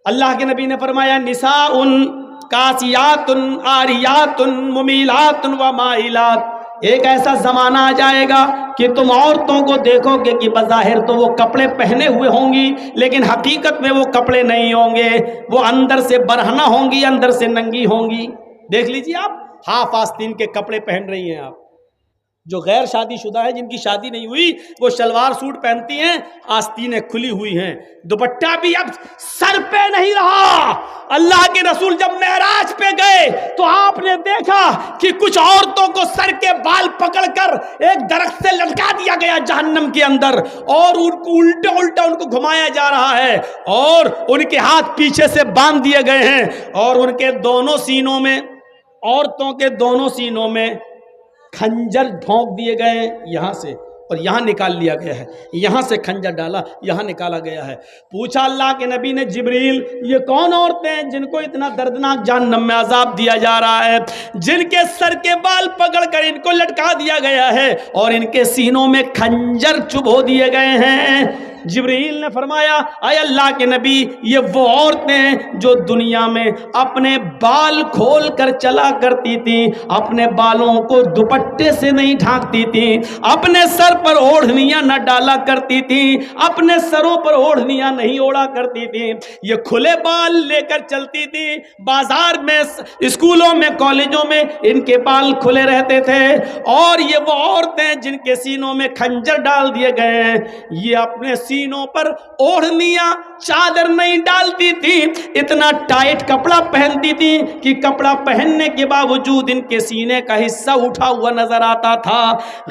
اللہ کے نبی نے فرمایا نساء کاسیات عاریات ممیلات و مائلات، ایک ایسا زمانہ آ جائے گا کہ تم عورتوں کو دیکھو گے کہ بظاہر تو وہ کپڑے پہنے ہوئے ہوں گی، لیکن حقیقت میں وہ کپڑے نہیں ہوں گے، وہ اندر سے برہنہ ہوں گی، اندر سے ننگی ہوں گی۔ دیکھ لیجیے آپ، ہاف آستین کے کپڑے پہن رہی ہیں آپ، جو غیر شادی شدہ ہے، جن کی شادی نہیں ہوئی، وہ شلوار سوٹ پہنتی ہیں، آستینیں کھلی ہوئی ہیں، دوپٹہ بھی اب سر پہ نہیں رہا۔ اللہ کے رسول جب معراج پہ گئے تو آپ نے دیکھا کہ کچھ عورتوں کو سر کے بال پکڑ کر ایک درخت سے لٹکا دیا گیا جہنم کے اندر، اور ان کو الٹا الٹا ان کو گھمایا جا رہا ہے، اور ان کے ہاتھ پیچھے سے باندھ دیے گئے ہیں، اور ان کے دونوں سینوں میں، عورتوں کے دونوں سینوں میں کھنجر ڈھونک دیے گئے ہیں یہاں سے، اور یہاں نکال لیا گیا ہے، یہاں سے کھنجر ڈالا، یہاں نکالا گیا ہے۔ پوچھا اللہ کے نبی نے جبریل یہ کون عورتیں ہیں جن کو اتنا دردناک جہنم میں عذاب دیا جا رہا ہے، جن کے سر کے بال پکڑ کر ان کو لٹکا دیا گیا ہے اور ان کے سینوں میں کھنجر چبھو دیے گئے ہیں؟ جبریل نے فرمایا اے اللہ کے نبی، یہ وہ عورتیں ہیں جو دنیا میں اپنے بال کھول کر چلا کرتی تھیں، اپنے بالوں کو دوپٹے سے نہیں ڈھانکتی تھیں، اپنے سر پر اوڑھنیاں نہ ڈالا کرتی تھیں، اپنے سروں پر اوڑھنیاں نہیں اوڑا کرتی تھیں، یہ کھلے بال لے کر چلتی تھیں، بازار میں، اسکولوں میں، کالجوں میں ان کے بال کھلے رہتے تھے۔ اور یہ وہ عورتیں جن کے سینوں میں کھنجر ڈال دیے گئے ہیں، یہ اپنے سینوں پر اوڑھنیاں، چادر نہیں ڈالتی تھی، اتنا ٹائٹ کپڑا پہنتی تھی کہ کپڑا پہننے کے باوجود ان کے سینے کا حصہ اٹھا ہوا نظر آتا تھا۔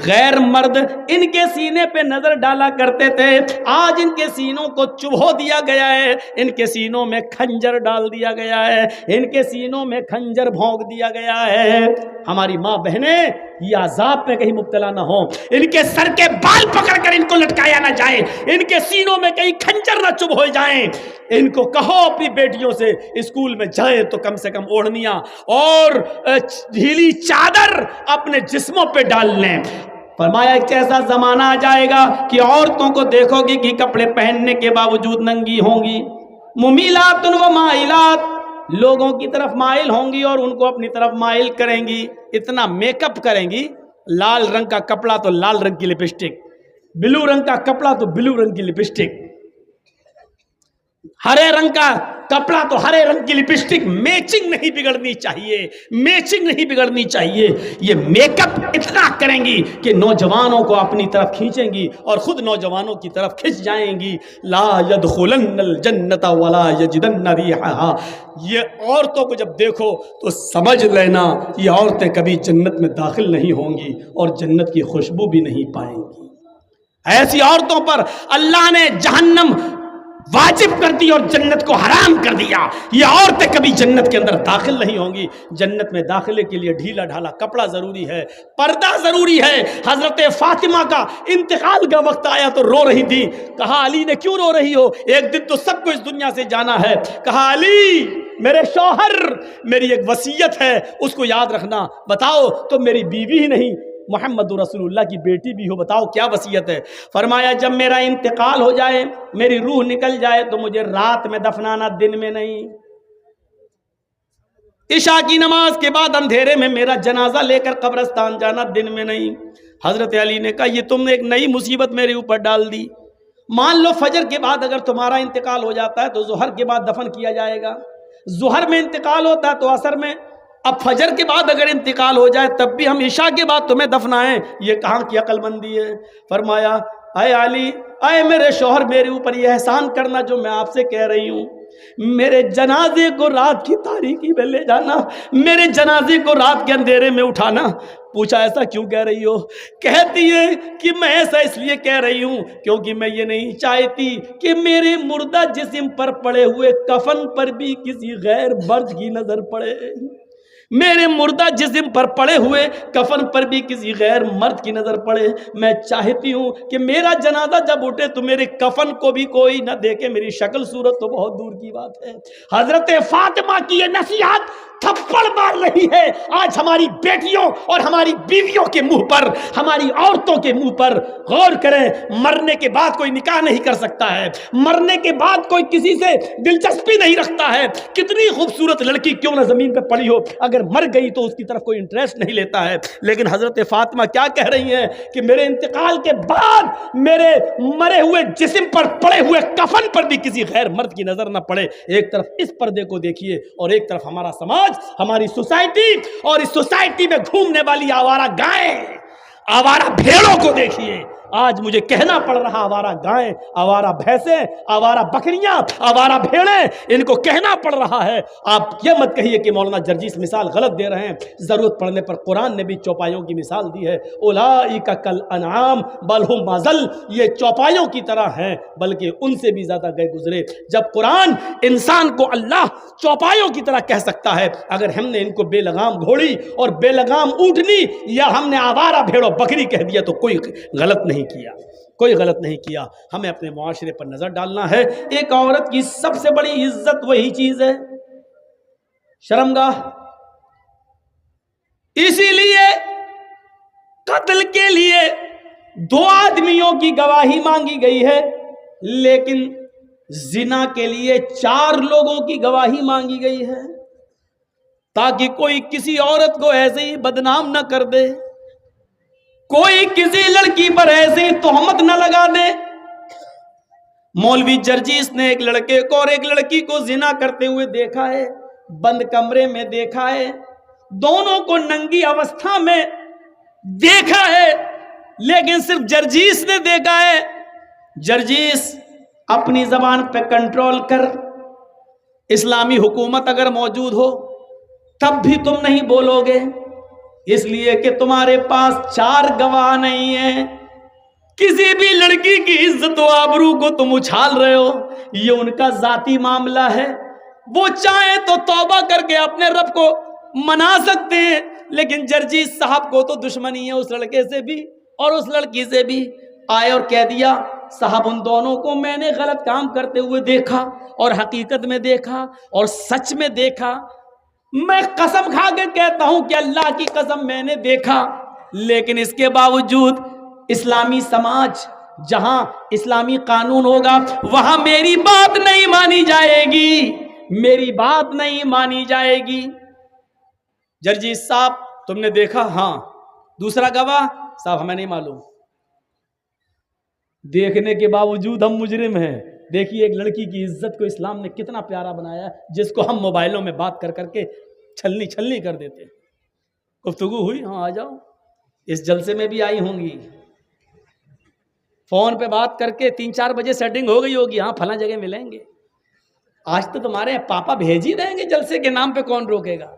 غیر مرد ان کے سینے پہ نظر ڈالا کرتے تھے، آج ان کے سینوں کو چبھو دیا گیا ہے، ان کے سینوں میں کھنجر ڈال دیا گیا ہے، ان کے سینوں میں کھنجر بھونک دیا گیا ہے۔ ہماری ماں بہنیں یہ عذاب پہ کہیں مبتلا نہ ہوں، ان کے سر کے بال پکڑ کر ان کو لٹکایا نہ جائے، ان کے سینوں میں کہیں کھنجر نہ چبھ ہو جائیں۔ ان کو کہو اپنی بیٹیوں سے اسکول میں جائیں تو کم سے کم اوڑھنیاں اور ڈھیلی چادر اپنے جسموں پہ ڈال لیں۔ فرمایا ایک ایسا زمانہ آ جائے گا کہ عورتوں کو دیکھو گی کہ کپڑے پہننے کے باوجود ننگی ہوں گی، ممیلات و مائلات، لوگوں کی طرف مائل ہوں گی اور ان کو اپنی طرف مائل کریں گی، اتنا میک اپ کریں گی، لال رنگ کا کپڑا تو لال رنگ کی لپسٹک، بلو رنگ کا کپڑا تو بلو رنگ کی لپسٹک، ہرے رنگ کا کپڑا تو ہرے رنگ کی لپسٹک، میچنگ نہیں بگڑنی چاہیے، میچنگ نہیں بگڑنی چاہیے۔ یہ میک اپ اتنا کریں گی کہ نوجوانوں کو اپنی طرف کھینچیں گی اور خود نوجوانوں کی طرف کھنچ جائیں گی۔ لا يدخلن الجنت ولا یجدن ریحھا، یہ عورتوں کو جب دیکھو تو سمجھ لینا یہ عورتیں کبھی جنت میں داخل نہیں ہوں گی اور جنت کی خوشبو بھی نہیں پائیں گی۔ ایسی عورتوں پر اللہ نے جہنم واجب کر دی اور جنت کو حرام کر دیا، یہ عورتیں کبھی جنت کے اندر داخل نہیں ہوں گی۔ جنت میں داخلے کے لیے ڈھیلا ڈھالا کپڑا ضروری ہے، پردہ ضروری ہے۔ حضرت فاطمہ کا انتقال کا وقت آیا تو رو رہی تھی، کہا علی نے کیوں رو رہی ہو، ایک دن تو سب کو اس دنیا سے جانا ہے۔ کہا علی میرے شوہر، میری ایک وصیت ہے، اس کو یاد رکھنا۔ بتاؤ تو میری بیوی ہی نہیں، محمد رسول اللہ کی بیٹی بھی ہو، بتاؤ کیا وصیت ہے؟ فرمایا جب میرا انتقال ہو جائے، میری روح نکل جائے تو مجھے رات میں دفنانا، دن میں نہیں۔ عشاء کی نماز کے بعد اندھیرے میں میرا جنازہ لے کر قبرستان جانا، دن میں نہیں۔ حضرت علی نے کہا یہ تم نے ایک نئی مصیبت میرے اوپر ڈال دی۔ مان لو فجر کے بعد اگر تمہارا انتقال ہو جاتا ہے تو ظہر کے بعد دفن کیا جائے گا، ظہر میں انتقال ہوتا ہے تو عصر میں، اب فجر کے بعد اگر انتقال ہو جائے تب بھی ہم عشاء کے بعد تمہیں دفنائیں، یہ کہاں کی عقل مندی ہے؟ فرمایا اے علی، اے میرے شوہر، میرے اوپر یہ احسان کرنا جو میں آپ سے کہہ رہی ہوں، میرے جنازے کو رات کی تاریکی میں لے جانا، میرے جنازے کو رات کے اندھیرے میں اٹھانا۔ پوچھا ایسا کیوں کہہ رہی ہو؟ کہتی ہے کہ میں ایسا اس لیے کہہ رہی ہوں کیونکہ میں یہ نہیں چاہتی کہ میرے مردہ جسم پر پڑے ہوئے کفن پر بھی کسی غیر مرد کی نظر پڑے، میرے مردہ جسم پر پڑے ہوئے کفن پر بھی کسی غیر مرد کی نظر پڑے، میں چاہتی ہوں کہ میرا جنازہ جب اٹھے تو میرے کفن کو بھی کوئی نہ دیکھے، میری شکل صورت تو بہت دور کی بات ہے۔ حضرت فاطمہ کی یہ نصیحت تھپڑ مار رہی ہے آج ہماری بیٹیوں اور ہماری بیویوں کے منہ پر، ہماری عورتوں کے منہ پر۔ غور کریں، مرنے کے بعد کوئی نکاح نہیں کر سکتا ہے، مرنے کے بعد کوئی کسی سے دلچسپی نہیں رکھتا ہے، کتنی خوبصورت لڑکی کیوں نہ زمین پہ پڑی ہو، اگر مر گئی تو اس کی طرف کوئی انٹرسٹ نہیں لیتا ہے۔ لیکن حضرت فاطمہ کیا کہہ رہی ہیں کہ میرے انتقال کے بعد میرے مرے ہوئے جسم پر پڑے ہوئے کفن پر بھی کسی غیر مرد کی نظر نہ پڑے۔ ایک طرف اس پردے کو دیکھیے اور ایک طرف ہمارا سماج، ہماری سوسائٹی، اور اس سوسائٹی میں گھومنے والی آوارہ گائیں، آوارہ بھیڑوں کو دیکھیے۔ آج مجھے کہنا پڑ رہا، آوارہ گائیں، آوارہ بھینسیں، آوارہ بکریاں، آوارہ بھیڑیں، ان کو کہنا پڑ رہا ہے۔ آپ یہ مت کہیے کہ مولانا جرجیس مثال غلط دے رہے ہیں، ضرورت پڑنے پر قرآن نے بھی چوپایوں کی مثال دی ہے۔ اولئک کالانعام بل ہم اضل، یہ چوپایوں کی طرح ہیں بلکہ ان سے بھی زیادہ گئے گزرے۔ جب قرآن انسان کو اللہ چوپایوں کی طرح کہہ سکتا ہے، اگر ہم نے ان کو بے لگام گھوڑی اور بے لگام اونٹنی یا ہم نے آوارہ بھیڑ و بکری کہہ دیا تو کوئی غلط نہیں کیا، کوئی غلط نہیں کیا۔ ہمیں اپنے معاشرے پر نظر ڈالنا ہے۔ ایک عورت کی سب سے بڑی عزت وہی چیز ہے، شرمگاہ۔ اسی لیے قتل کے لیے 2 آدمیوں کی گواہی مانگی گئی ہے، لیکن زنا کے لیے 4 لوگوں کی گواہی مانگی گئی ہے، تاکہ کوئی کسی عورت کو ایسے ہی بدنام نہ کر دے، کوئی کسی لڑکی پر ایسی تہمت نہ لگا دے۔ مولوی جرجیس نے ایک لڑکے کو اور ایک لڑکی کو زنا کرتے ہوئے دیکھا ہے، بند کمرے میں دیکھا ہے، دونوں کو ننگی اوستھا میں دیکھا ہے، لیکن صرف جرجیس نے دیکھا ہے۔ جرجیس اپنی زبان پہ کنٹرول کر، اسلامی حکومت اگر موجود ہو تب بھی تم نہیں بولو گے، اس لیے کہ تمہارے پاس 4 گواہ نہیں ہیں۔ کسی بھی لڑکی کی عزت و آبرو کو تم اچھال رہے ہو، یہ ان کا ذاتی معاملہ ہے، وہ چاہیں تو توبہ کر کے اپنے رب کو منا سکتے ہیں، لیکن جرجیس صاحب کو تو دشمنی ہے اس لڑکے سے بھی اور اس لڑکی سے بھی۔ آئے اور کہہ دیا صاحب ان دونوں کو میں نے غلط کام کرتے ہوئے دیکھا اور حقیقت میں دیکھا اور سچ میں دیکھا، میں قسم کھا کے کہتا ہوں کہ اللہ کی قسم میں نے دیکھا، لیکن اس کے باوجود اسلامی سماج، جہاں اسلامی قانون ہوگا وہاں میری بات نہیں مانی جائے گی، میری بات نہیں مانی جائے گی۔ جرجیس صاحب تم نے دیکھا؟ ہاں۔ دوسرا گواہ؟ صاحب ہمیں نہیں معلوم۔ دیکھنے کے باوجود ہم مجرم ہیں۔ دیکھیے ایک لڑکی کی عزت کو اسلام نے کتنا پیارا بنایا ہے، جس کو ہم موبائلوں میں بات کر کر کے چھلنی کر دیتے ہیں۔ گفتگو ہوئی؟ ہاں آ جاؤ، اس جلسے میں بھی آئی ہوں گی، فون پہ بات کر کے 3-4 بجے سیٹنگ ہو گئی ہوگی، ہاں فلاں جگہ ملیں گے۔ آج تو تمہارے پاپا بھیج ہی دیں گے، جلسے کے نام پہ کون روکے گا؟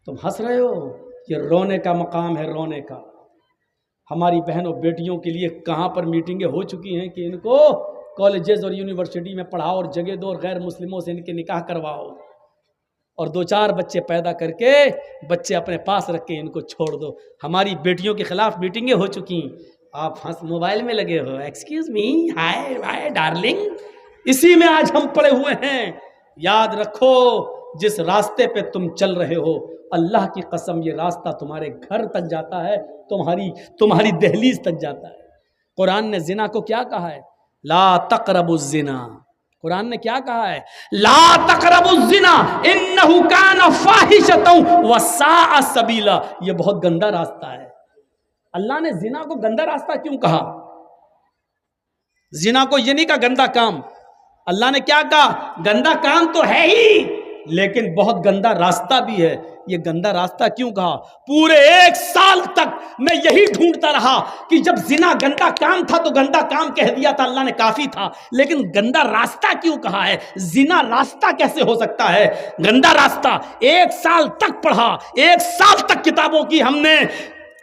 تم ہنس رہے ہو، یہ رونے کا مقام ہے، رونے کا۔ ہماری بہنوں بیٹیوں کے لیے کہاں پر میٹنگیں ہو چکی ہیں کہ ان کو کالجز اور یونیورسٹی میں پڑھاؤ اور جگہ دو اور غیر مسلموں سے ان کے نکاح کرواؤ اور 2-4 بچے پیدا کر کے بچے اپنے پاس رکھ کے ان کو چھوڑ دو۔ ہماری بیٹیوں کے خلاف میٹنگیں ہو چکی ہیں، آپ ہنس موبائل میں لگے ہو، ایکسکیوز می، ہائے ڈارلنگ، اسی میں آج ہم پڑے ہوئے ہیں۔ یاد رکھو جس راستے پہ تم چل رہے ہو، اللہ کی قسم یہ راستہ تمہارے گھر تک جاتا ہے، تمہاری دہلیز تک جاتا ہے۔ قرآن نے زنا کو کیا کہا ہے؟ لا تقربوا الزنا۔ قرآن نے کیا کہا ہے؟ لا تقربوا الزنا انہ کان فاحشۃ وساء سبیلا۔ یہ بہت گندا راستہ ہے۔ اللہ نے زنا کو گندا راستہ کیوں کہا؟ زنا کو یہ نہیں کہا گندا کام، اللہ نے کیا کہا؟ گندا کام تو ہے ہی لیکن بہت گندا راستہ بھی ہے۔ یہ گندا راستہ کیوں کہا؟ پورے 1 سال تک میں یہی ڈھونڈتا رہا کہ جب زنا گندا کام تھا تو گندا کام کہہ دیا تھا، اللہ نے کافی تھا، لیکن گندا راستہ کیوں کہا ہے؟ زنا راستہ کیسے ہو سکتا ہے؟ گندا راستہ 1 سال تک پڑھا، 1 سال تک کتابوں کی ہم نے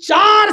4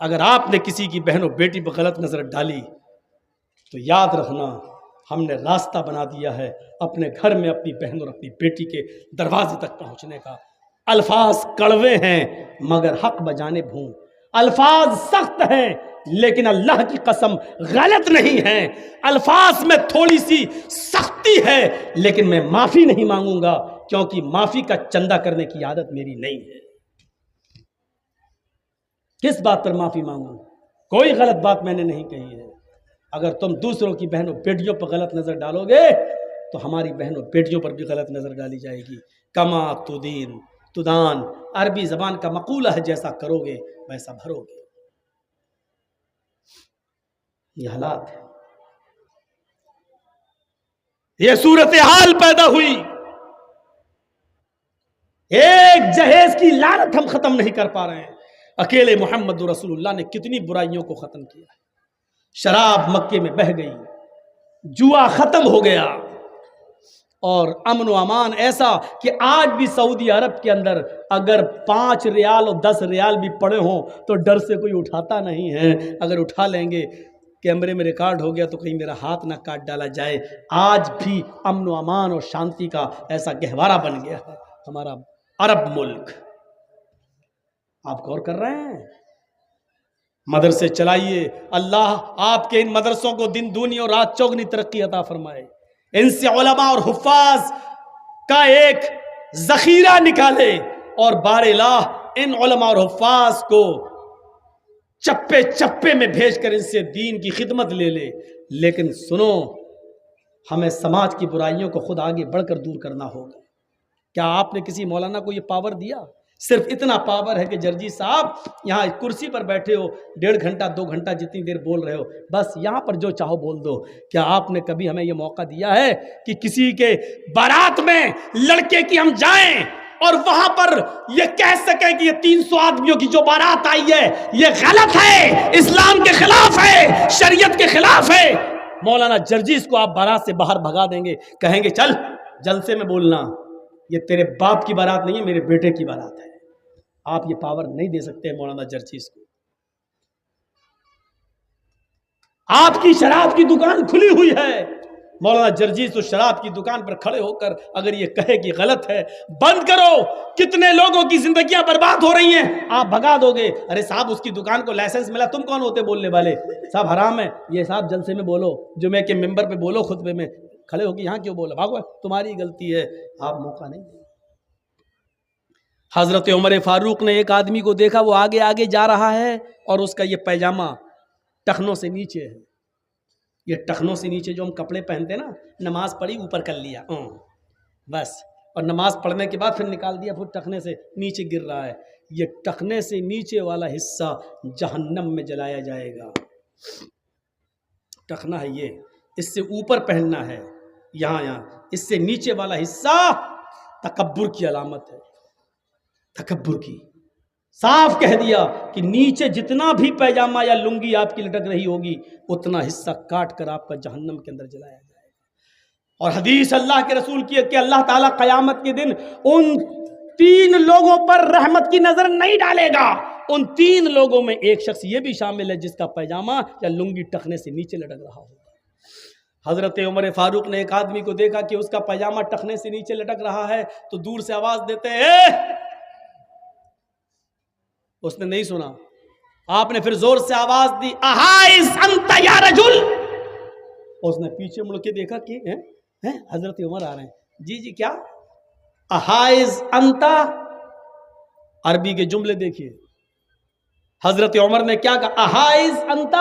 اگر آپ نے کسی کی بہن و بیٹی پر غلط نظر ڈالی تو یاد رکھنا ہم نے راستہ بنا دیا ہے اپنے گھر میں اپنی بہن اور اپنی بیٹی کے دروازے تک پہنچنے کا۔ الفاظ کڑوے ہیں مگر حق بجانب ہوں، الفاظ سخت ہیں لیکن اللہ کی قسم غلط نہیں ہیں، الفاظ میں تھوڑی سی سختی ہے لیکن میں معافی نہیں مانگوں گا، کیونکہ معافی کا چندہ کرنے کی عادت میری نہیں ہے۔ کس بات پر معافی مانگوں؟ کوئی غلط بات میں نے نہیں کہی ہے۔ اگر تم دوسروں کی بہنوں بیٹیوں پر غلط نظر ڈالو گے تو ہماری بہنوں بیٹیوں پر بھی غلط نظر ڈالی جائے گی۔ کما تدین تدان، عربی زبان کا مقولہ ہے، جیسا کرو گے ویسا بھرو گے۔ یہ حالات ہے، یہ صورتحال پیدا ہوئی۔ ایک جہیز کی لعنت ہم ختم نہیں کر پا رہے ہیں، اکیلے محمد رسول اللہ نے کتنی برائیوں کو ختم کیا ہے۔ شراب مکے میں بہہ گئی، جوا ختم ہو گیا، اور امن و امان ایسا کہ آج بھی سعودی عرب کے اندر اگر 5 ریال اور 10 ریال بھی پڑے ہوں تو ڈر سے کوئی اٹھاتا نہیں ہے۔ اگر اٹھا لیں گے کیمرے میں ریکارڈ ہو گیا تو کہیں میرا ہاتھ نہ کاٹ ڈالا جائے۔ آج بھی امن و امان اور شانتی کا ایسا گہوارہ بن گیا ہے ہمارا عرب ملک۔ آپ غور کر رہے ہیں؟ مدرسے چلائیے، اللہ آپ کے ان مدرسوں کو دن دونی اور رات چوگنی ترقی عطا فرمائے، ان سے علماء اور حفاظ کا ایک ذخیرہ نکالے، اور بار الہ ان علماء اور حفاظ کو چپے چپے میں بھیج کر ان سے دین کی خدمت لے لے۔ لیکن سنو، ہمیں سماج کی برائیوں کو خود آگے بڑھ کر دور کرنا ہوگا۔ کیا آپ نے کسی مولانا کو یہ پاور دیا؟ صرف اتنا پاور ہے کہ جرجی صاحب یہاں کرسی پر بیٹھے ہو، 1.5 گھنٹہ 2 گھنٹہ جتنی دیر بول رہے ہو، بس یہاں پر جو چاہو بول دو۔ کیا آپ نے کبھی ہمیں یہ موقع دیا ہے کہ کسی کے بارات میں لڑکے کی ہم جائیں اور وہاں پر یہ کہہ سکیں کہ یہ 300 آدمیوں کی جو بارات آئی ہے یہ غلط ہے، اسلام کے خلاف ہے، شریعت کے خلاف ہے؟ مولانا جرجیز کو آپ بارات سے باہر بھگا دیں گے، کہیں گے چل جلسے میں بولنا، یہ تیرے باپ کی بارات نہیں ہے، میرے بیٹے کی بارات ہے۔ آپ یہ پاور نہیں دے سکتے مولانا جرجیز کو۔ آپ کی شراب کی دکان کھلی ہوئی ہے، مولانا جرجیز تو شراب کی دکان پر کھڑے ہو کر اگر یہ کہے کہ غلط ہے، بند کرو، کتنے لوگوں کی زندگیاں برباد ہو رہی ہیں، آپ بھگا دو گے۔ ارے صاحب اس کی دکان کو لائسنس ملا، تم کون ہوتے بولنے والے؟ صاحب حرام ہے یہ، صاحب جلسے میں بولو، جمعے کے ممبر پہ بولو، خطبے میں کھڑے ہو کے یہاں کیوں بولا؟ بھاگو، تمہاری غلطی ہے، آپ موقع نہیں دیں۔ حضرت عمر فاروق نے ایک آدمی کو دیکھا، وہ آگے آگے جا رہا ہے اور اس کا یہ پیجامہ ٹخنوں سے نیچے ہے۔ یہ ٹخنوں سے نیچے جو ہم کپڑے پہنتے ہیں نا، نماز پڑھی اوپر کر لیا بس، اور نماز پڑھنے کے بعد پھر نکال دیا، پھر ٹخنے سے نیچے گر رہا ہے۔ یہ ٹخنے سے نیچے والا حصہ جہنم میں جلایا جائے گا۔ ٹخنا ہے یہ، اس سے اوپر پہننا ہے یہاں، اس سے نیچے والا حصہ تکبر کی علامت ہے، تکبر کی۔ صاف کہہ دیا کہ نیچے جتنا بھی پیجامہ یا لنگی آپ کی لٹک رہی ہوگی اتنا حصہ کاٹ کر آپ کا جہنم کے اندر جلایا جائے گا۔ اور حدیث اللہ کے رسول کی ہے کہ اللہ تعالیٰ قیامت کے دن ان 3 لوگوں پر رحمت کی نظر نہیں ڈالے گا۔ ان 3 لوگوں میں ایک شخص یہ بھی شامل ہے جس کا پیجامہ یا لنگی ٹخنے سے نیچے لٹک رہا ہوگا۔ حضرت عمر فاروق نے ایک آدمی کو دیکھا کہ اس کا پیجامہ ٹخنے سے نیچے لٹک رہا ہے تو دور سے آواز دیتے ہیں، اس نے نہیں سنا، آپ نے پھر زور سے آواز دی، احائز انت یا رجل۔ اس نے پیچھے مڑ کے دیکھا کہ حضرت عمر آ رہے ہیں۔ جی کیا؟ احائز انت، عربی کے جملے دیکھیے، حضرت عمر نے کیا کہا؟ احائز انت،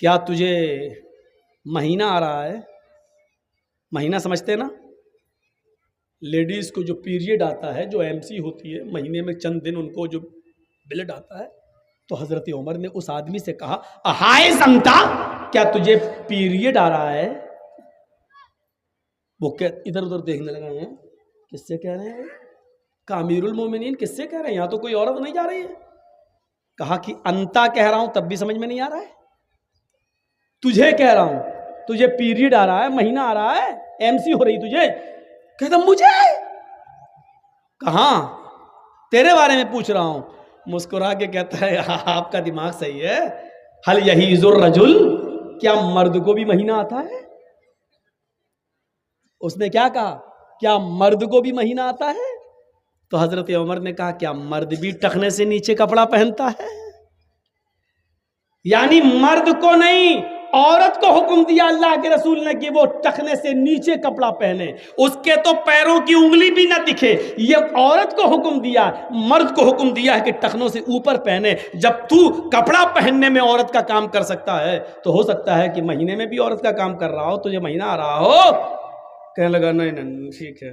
کیا تجھے مہینہ آ رہا ہے؟ مہینہ سمجھتے نا؟ لیڈیز کو جو پیریڈ آتا ہے، جو MC ہوتی ہے، مہینے میں چند دن ان کو جو بلڈ آتا ہے، تو حضرت عمر نے اس آدمی سے کہا احائز انت، کیا تجھے پیریڈ آ رہا ہے؟ وہ ادھر ادھر دیکھنے لگا ہیں، کس سے کہہ رہے ہیں؟ کہ امیر المومنین کس سے کہہ رہے ہیں؟ یہاں تو کوئی عورت نہیں جا رہی ہے۔ کہا کہ انتا کہہ رہا ہوں تب بھی سمجھ میں نہیں آ رہا ہے، تجھے کہہ رہا ہوں، تجھے پیریڈ آ رہا ہے، مہینہ آ رہا ہے، MC ہو رہی تجھے؟ کہتا مجھے؟ کہاں؟ تیرے بارے میں پوچھ رہا ہوں۔ مسکرا کے کہتا ہے آپ کا دماغ صحیح ہے، حل یحیض الرجل، کیا مرد کو بھی مہینہ آتا ہے؟ اس نے کیا کہا؟ کیا مرد کو بھی مہینہ آتا ہے؟ تو حضرت عمر نے کہا کیا مرد بھی ٹخنے سے نیچے کپڑا پہنتا ہے؟ یعنی مرد کو نہیں، عورت کو حکم دیا اللہ کے رسول نے کہ وہ ٹخنے سے نیچے کپڑا پہنے، اس کے تو پیروں کی انگلی بھی نہ دکھے، یہ عورت کو حکم دیا، مرد کو حکم دیا ہے کہ ٹخنوں سے اوپر پہنے۔ جب تو کپڑا پہننے میں عورت کا کام کر سکتا ہے تو ہو سکتا ہے کہ مہینے میں بھی عورت کا کام کر رہا ہو، تجھے مہینہ آ رہا ہو۔ کہنے لگا نہیں ٹھیک ہے،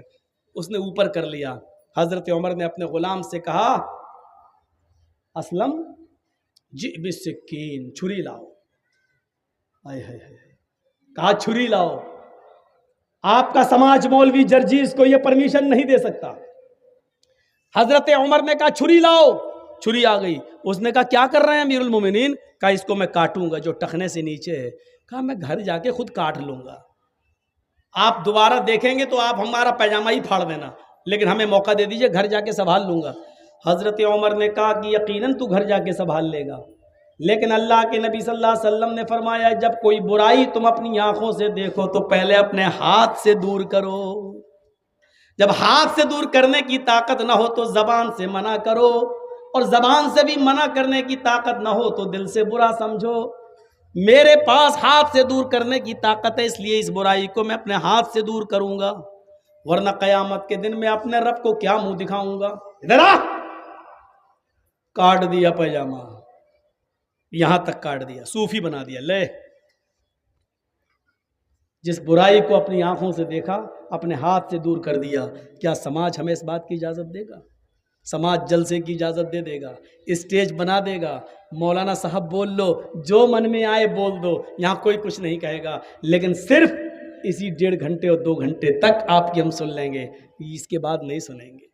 اس نے اوپر کر لیا۔ حضرت عمر نے اپنے غلام سے کہا اسلم جی بالسکین، چھری لاؤ۔ کہا چھری لاؤ۔ آپ کا سماج مولوی جرجیز کو یہ پرمیشن نہیں دے سکتا۔ حضرت عمر نے کہا چھری لاؤ، چھری آ گئی۔ اس نے کہا کیا کر رہے ہیں امیر المومنین؟ کہا اس کو میں کاٹوں گا جو ٹخنے سے نیچے ہے۔ کہا میں گھر جا کے خود کاٹ لوں گا، آپ دوبارہ دیکھیں گے تو آپ ہمارا پیجامہ ہی پھاڑ دینا، لیکن ہمیں موقع دے دیجئے، گھر جا کے سنبھال لوں گا۔ حضرت عمر نے کہا کہ یقیناً تو گھر جا کے سنبھال لے گا، لیکن اللہ کے نبی صلی اللہ علیہ وسلم نے فرمایا جب کوئی برائی تم اپنی آنکھوں سے دیکھو تو پہلے اپنے ہاتھ سے دور کرو، جب ہاتھ سے دور کرنے کی طاقت نہ ہو تو زبان سے منع کرو، اور زبان سے بھی منع کرنے کی طاقت نہ ہو تو دل سے برا سمجھو۔ میرے پاس ہاتھ سے دور کرنے کی طاقت ہے، اس لیے اس برائی کو میں اپنے ہاتھ سے دور کروں گا، ورنہ قیامت کے دن میں اپنے رب کو کیا منہ دکھاؤں گا۔ ادھر آ، کاٹ دیا پیجامہ، یہاں تک کاٹ دیا، صوفی بنا دیا۔ لے، جس برائی کو اپنی آنکھوں سے دیکھا اپنے ہاتھ سے دور کر دیا، کیا سماج ہمیں اس بات کی اجازت دے گا؟ سماج جلسے کی اجازت دے گا، اسٹیج بنا دے گا، مولانا صاحب بول لو، جو من میں آئے بول دو، یہاں کوئی کچھ نہیں کہے گا، لیکن صرف اسی 1.5 گھنٹے اور 2 گھنٹے تک آپ کی ہم سن لیں گے، اس کے بعد نہیں سنیں گے۔